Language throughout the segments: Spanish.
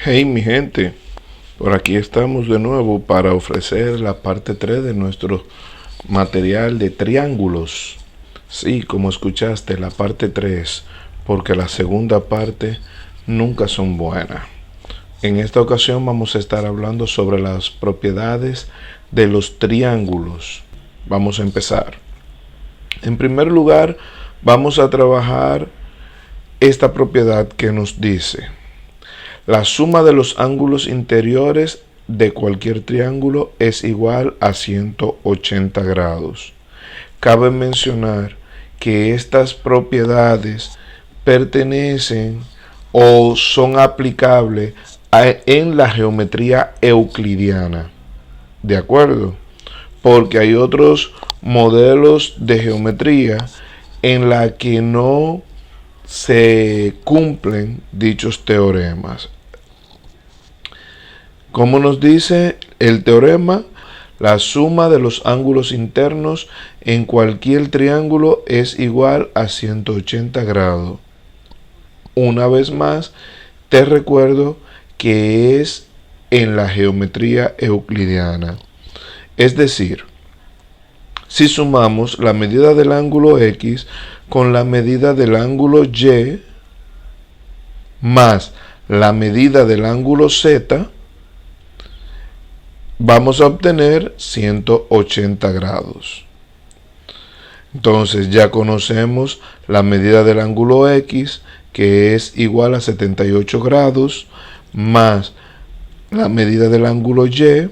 Hey mi gente, por aquí estamos de nuevo para ofrecer la parte 3 de nuestro material de triángulos. Sí, como escuchaste, la parte 3, porque la segunda parte nunca son buenas. En esta ocasión vamos a estar hablando sobre las propiedades de los triángulos. Vamos a empezar. En primer lugar, vamos a trabajar esta propiedad que nos dice: la suma de los ángulos interiores de cualquier triángulo es igual a 180 grados. Cabe mencionar que estas propiedades pertenecen o son aplicables en la geometría euclidiana. ¿De acuerdo? Porque hay otros modelos de geometría en la que no se cumplen dichos teoremas. Como nos dice el teorema, la suma de los ángulos internos en cualquier triángulo es igual a 180 grados. Una vez más, te recuerdo que es en la geometría euclidiana. Es decir, si sumamos la medida del ángulo X con la medida del ángulo Y más la medida del ángulo Z, vamos a obtener 180 grados. Entonces ya conocemos la medida del ángulo X, que es igual a 78 grados, más la medida del ángulo Y,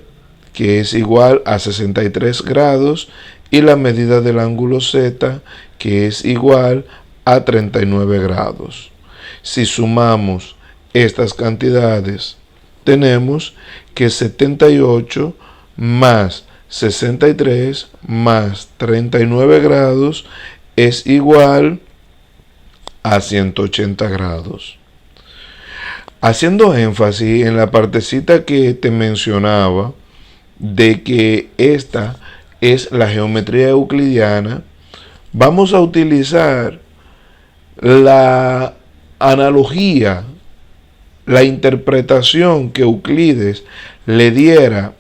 que es igual a 63 grados, y la medida del ángulo Z, que es igual a 39 grados. Si sumamos estas cantidades, tenemos que 78 más 63 más 39 grados es igual a 180 grados. Haciendo énfasis en la partecita que te mencionaba de que esta es la geometría euclidiana, vamos a utilizar la analogía, la interpretación que Euclides le diera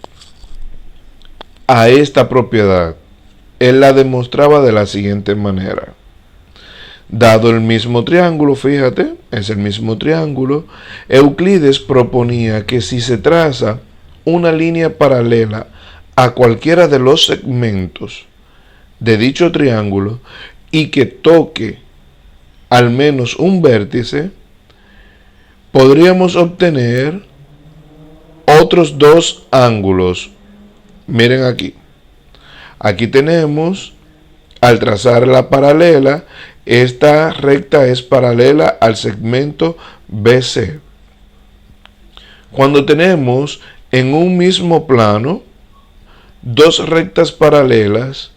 a esta propiedad. Él la demostraba de la siguiente manera. Dado el mismo triángulo, fíjate, es el mismo triángulo, Euclides proponía que si se traza una línea paralela a cualquiera de los segmentos de dicho triángulo y que toque al menos un vértice, podríamos obtener otros dos ángulos. Miren aquí. Aquí tenemos, al trazar la paralela, esta recta es paralela al segmento BC. Cuando tenemos en un mismo plano dos rectas paralelas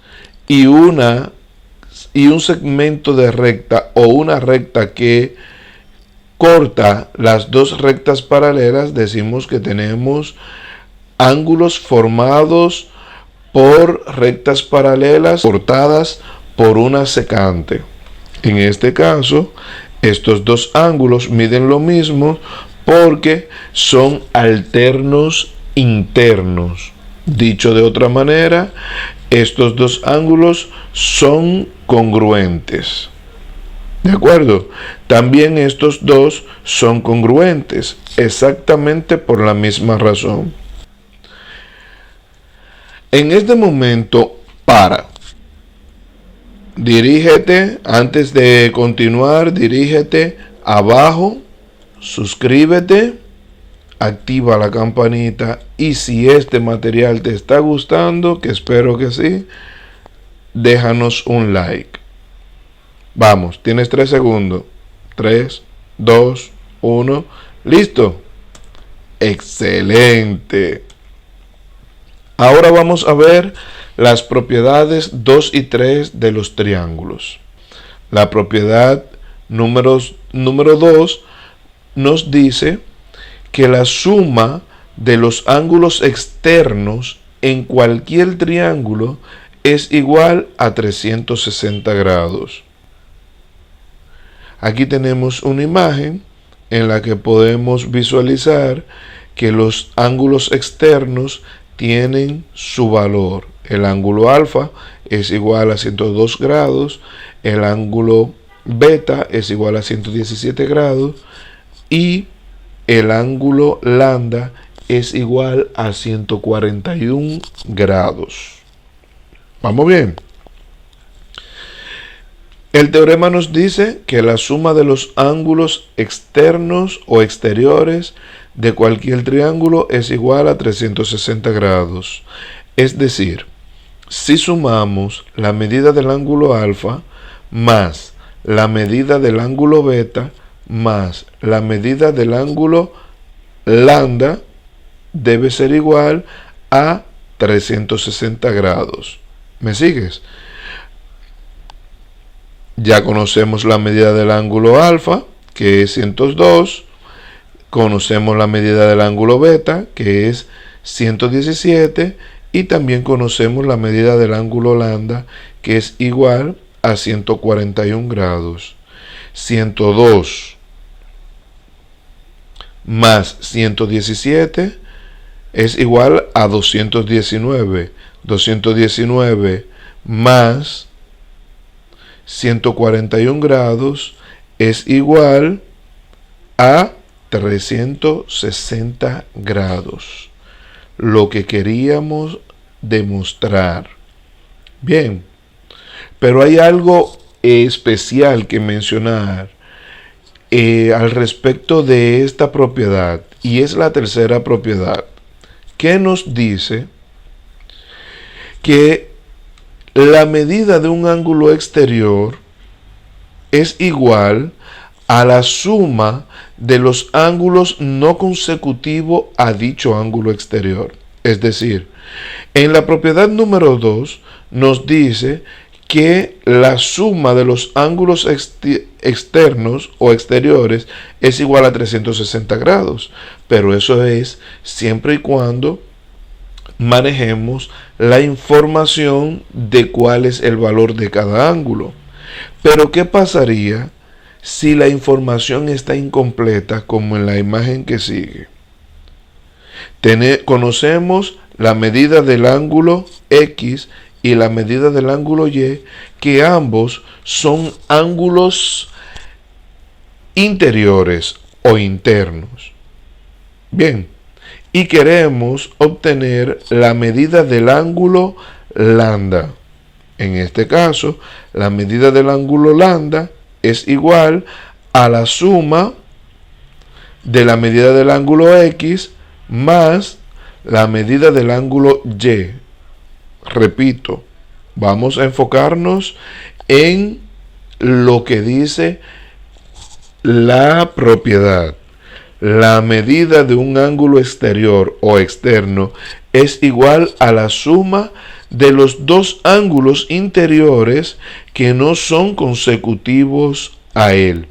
y un segmento de recta o una recta que corta las dos rectas paralelas, decimos que tenemos ángulos formados por rectas paralelas cortadas por una secante. En este caso, estos dos ángulos miden lo mismo porque son alternos internos. Dicho de otra manera, estos dos ángulos son congruentes. ¿De acuerdo? También estos dos son congruentes, exactamente por la misma razón. En este momento, dirígete, antes de continuar, dirígete abajo, suscríbete, activa la campanita y si este material te está gustando, que espero que sí, déjanos un like. Vamos, tienes 3 segundos. 3, 2, 1, listo. Excelente. Ahora vamos a ver las propiedades 2 y 3 de los triángulos. La propiedad número 2 nos dice que la suma de los ángulos externos en cualquier triángulo es igual a 360 grados. Aquí tenemos una imagen en la que podemos visualizar que los ángulos externos tienen su valor. El ángulo alfa es igual a 102 grados, el ángulo beta es igual a 117 grados y el ángulo lambda es igual a 141 grados. ¿Vamos bien? El teorema nos dice que la suma de los ángulos externos o exteriores de cualquier triángulo es igual a 360 grados. Es decir, si sumamos la medida del ángulo alfa más la medida del ángulo beta más la medida del ángulo lambda, debe ser igual a 360 grados. ¿Me sigues? Ya conocemos la medida del ángulo alfa, que es 102. Conocemos la medida del ángulo beta, que es 117. Y también conocemos la medida del ángulo lambda, que es igual a 141 grados. 102 más 117 es igual a 219. 219 más 141 grados es igual a 360 grados. Lo que queríamos demostrar. Bien, pero hay algo especial que mencionar al respecto de esta propiedad, y es la tercera propiedad, que nos dice que la medida de un ángulo exterior es igual a la suma de los ángulos no consecutivos a dicho ángulo exterior. Es decir, en la propiedad número 2 nos dice que la suma de los ángulos externos o exteriores es igual a 360 grados. Pero eso es siempre y cuando manejemos la información de cuál es el valor de cada ángulo. Pero ¿qué pasaría si la información está incompleta, como en la imagen que sigue? Conocemos la medida del ángulo X y la medida del ángulo Y, que ambos son ángulos interiores o internos. Bien, y queremos obtener la medida del ángulo lambda. En este caso, la medida del ángulo lambda es igual a la suma de la medida del ángulo X más la medida del ángulo Y. Repito, vamos a enfocarnos en lo que dice la propiedad. La medida de un ángulo exterior o externo es igual a la suma de los dos ángulos interiores que no son consecutivos a él.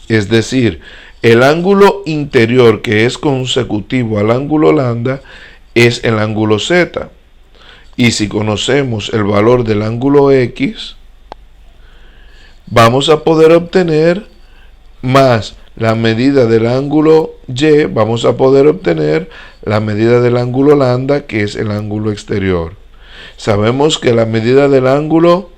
Es decir, el ángulo interior que es consecutivo al ángulo lambda es el ángulo Z. Y si conocemos el valor del ángulo X, vamos a poder obtener más la medida del ángulo Y, vamos a poder obtener la medida del ángulo lambda, que es el ángulo exterior. Sabemos que la medida del ángulo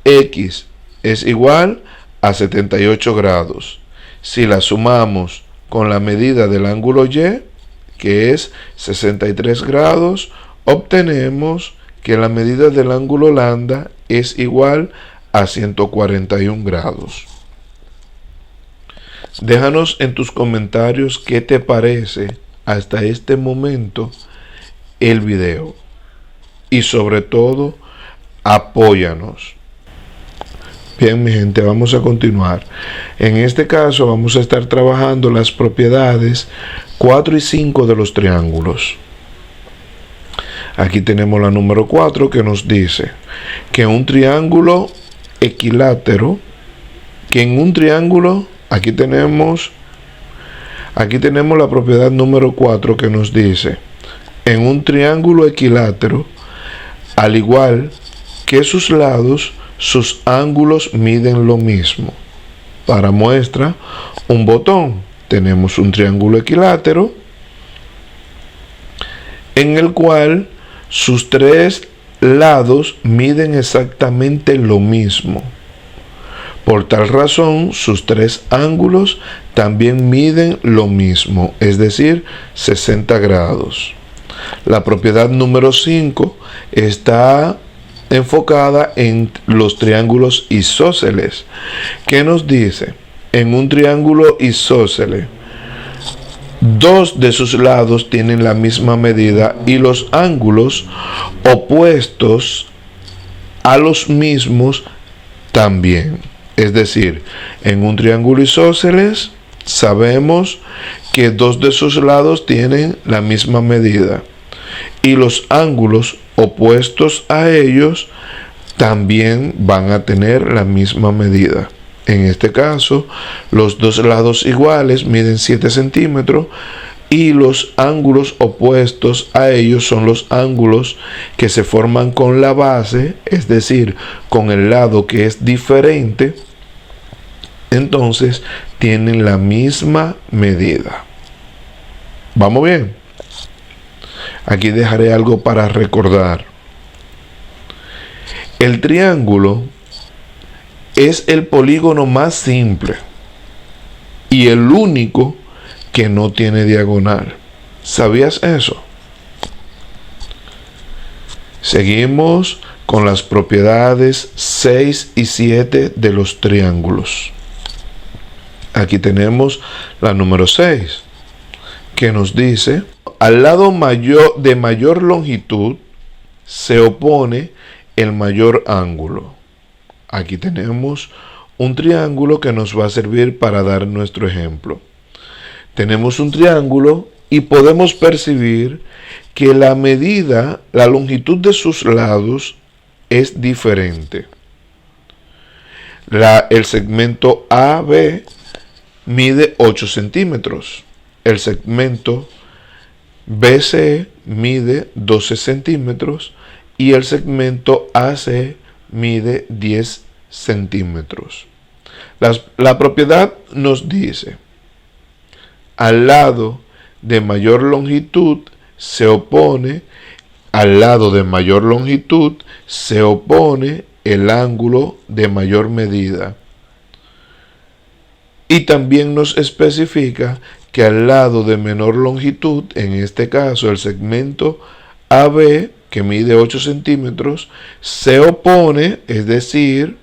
X es igual a 78 grados. Si la sumamos con la medida del ángulo Y, que es 63 grados, obtenemos que la medida del ángulo lambda es igual a 141 grados. Déjanos en tus comentarios qué te parece hasta este momento el video. Y sobre todo, apóyanos. Bien, mi gente, vamos a continuar. En este caso vamos a estar trabajando las propiedades 4 y 5 de los triángulos. Aquí tenemos la número 4, que nos dice que un triángulo equilátero, aquí tenemos la propiedad número 4, que nos dice: en un triángulo equilátero, al igual que sus lados, sus ángulos miden lo mismo. Para muestra, un botón. Tenemos un triángulo equilátero en el cual sus tres lados miden exactamente lo mismo. Por tal razón, sus tres ángulos también miden lo mismo, es decir, 60 grados. La propiedad número 5 está enfocada en los triángulos isósceles. ¿Qué nos dice? En un triángulo isósceles, dos de sus lados tienen la misma medida y los ángulos opuestos a los mismos también. Es decir, en un triángulo isósceles sabemos que dos de sus lados tienen la misma medida y los ángulos opuestos a ellos también van a tener la misma medida. En este caso, los dos lados iguales miden 7 centímetros y los ángulos opuestos a ellos son los ángulos que se forman con la base, es decir, con el lado que es diferente. Entonces tienen la misma medida. ¿Vamos bien? Aquí dejaré algo para recordar. El triángulo es el polígono más simple y el único que no tiene diagonal. ¿Sabías eso? Seguimos con las propiedades 6 y 7 de los triángulos. Aquí tenemos la número 6, que nos dice: al lado de mayor longitud se opone el mayor ángulo. Aquí tenemos un triángulo que nos va a servir para dar nuestro ejemplo. Tenemos un triángulo y podemos percibir que la longitud de sus lados es diferente. El segmento AB mide 8 centímetros. El segmento BC mide 12 centímetros y el segmento AC mide 10 centímetros. La propiedad nos dice: al lado de mayor longitud se opone el ángulo de mayor medida. Y también nos especifica que al lado de menor longitud, en este caso el segmento AB, que mide 8 centímetros, se opone, es decir,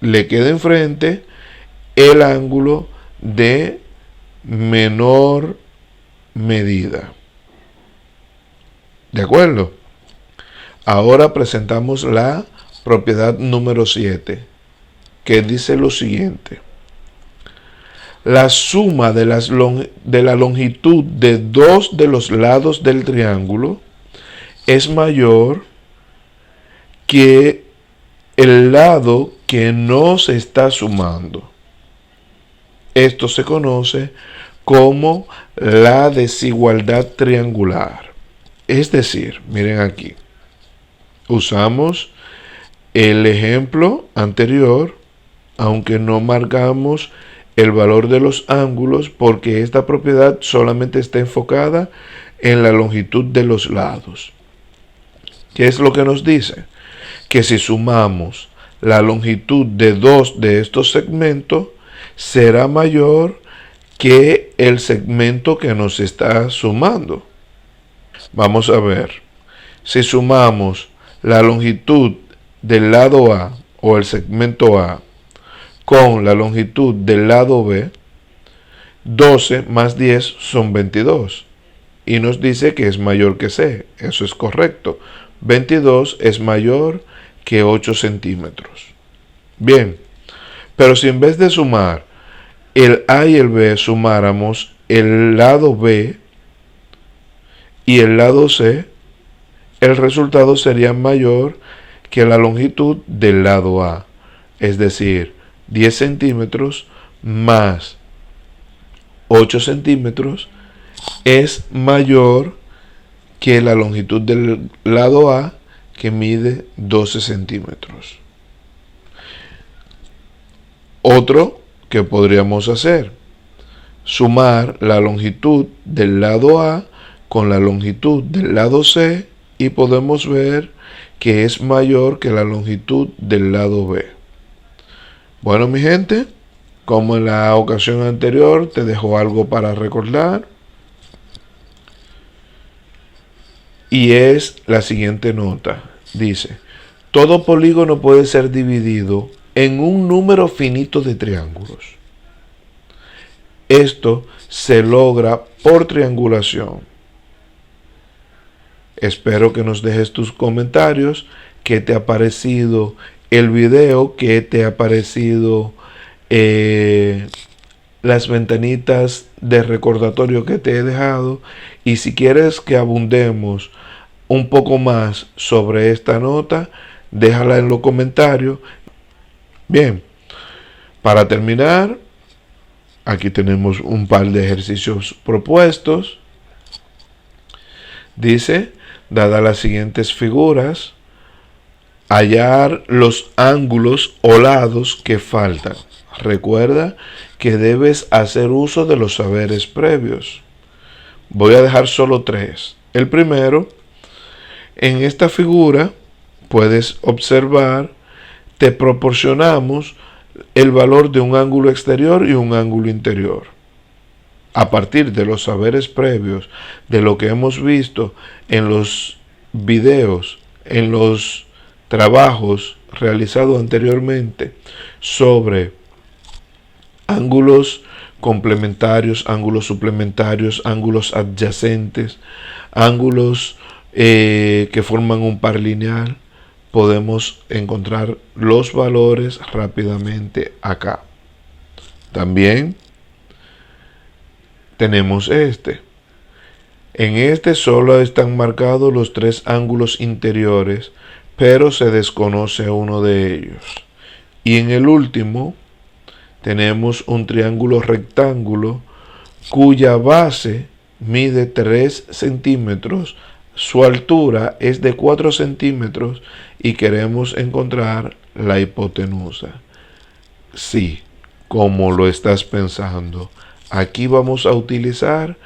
le queda enfrente el ángulo de menor medida. ¿De acuerdo? Ahora presentamos la propiedad número 7, que dice lo siguiente: la suma de la longitud de dos de los lados del triángulo es mayor que el lado que no se está sumando. Esto se conoce como la desigualdad triangular. Es decir, miren aquí, usamos el ejemplo anterior, aunque no marcamos el valor de los ángulos, porque esta propiedad solamente está enfocada en la longitud de los lados. ¿Qué es lo que nos dice? Que si sumamos la longitud de dos de estos segmentos, será mayor que el segmento que nos está sumando. Vamos a ver. Si sumamos la longitud del lado A o el segmento A con la longitud del lado B, 12 más 10 son 22. Y nos dice que es mayor que C. Eso es correcto. 22 es mayor que 8 centímetros. Bien, pero si en vez de sumar el A y el B sumáramos el lado B y el lado C, el resultado sería mayor que la longitud del lado A. Es decir, 10 centímetros más 8 centímetros es mayor que la longitud del lado A, que mide 12 centímetros. Otro que podríamos hacer, sumar la longitud del lado A con la longitud del lado C y podemos ver que es mayor que la longitud del lado B. Bueno, mi gente, como en la ocasión anterior, te dejo algo para recordar. Y es la siguiente nota. Dice, todo polígono puede ser dividido en un número finito de triángulos. Esto se logra por triangulación. Espero que nos dejes tus comentarios, qué te ha parecido el video, qué te ha parecido las ventanitas de recordatorio que te he dejado, y si quieres que abundemos un poco más sobre esta nota, déjala en los comentarios. Bien, para terminar, aquí tenemos un par de ejercicios propuestos. Dice, dadas las siguientes figuras, hallar los ángulos o lados que faltan. Recuerda que debes hacer uso de los saberes previos. Voy a dejar solo 3. El primero, en esta figura, puedes observar, te proporcionamos el valor de un ángulo exterior y un ángulo interior. A partir de los saberes previos, de lo que hemos visto en los videos, en los trabajos realizados anteriormente sobre ángulos complementarios, ángulos suplementarios, ángulos adyacentes, ángulos que forman un par lineal, podemos encontrar los valores rápidamente acá. También tenemos este. En este solo están marcados los 3 ángulos interiores, pero se desconoce uno de ellos. Y en el último tenemos un triángulo rectángulo cuya base mide 3 centímetros, su altura es de 4 centímetros y queremos encontrar la hipotenusa. Sí, como lo estás pensando, aquí vamos a utilizar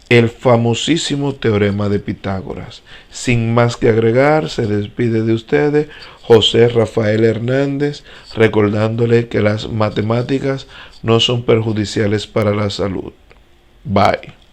el famosísimo teorema de Pitágoras. Sin más que agregar, se despide de ustedes José Rafael Hernández, recordándole que las matemáticas no son perjudiciales para la salud. Bye.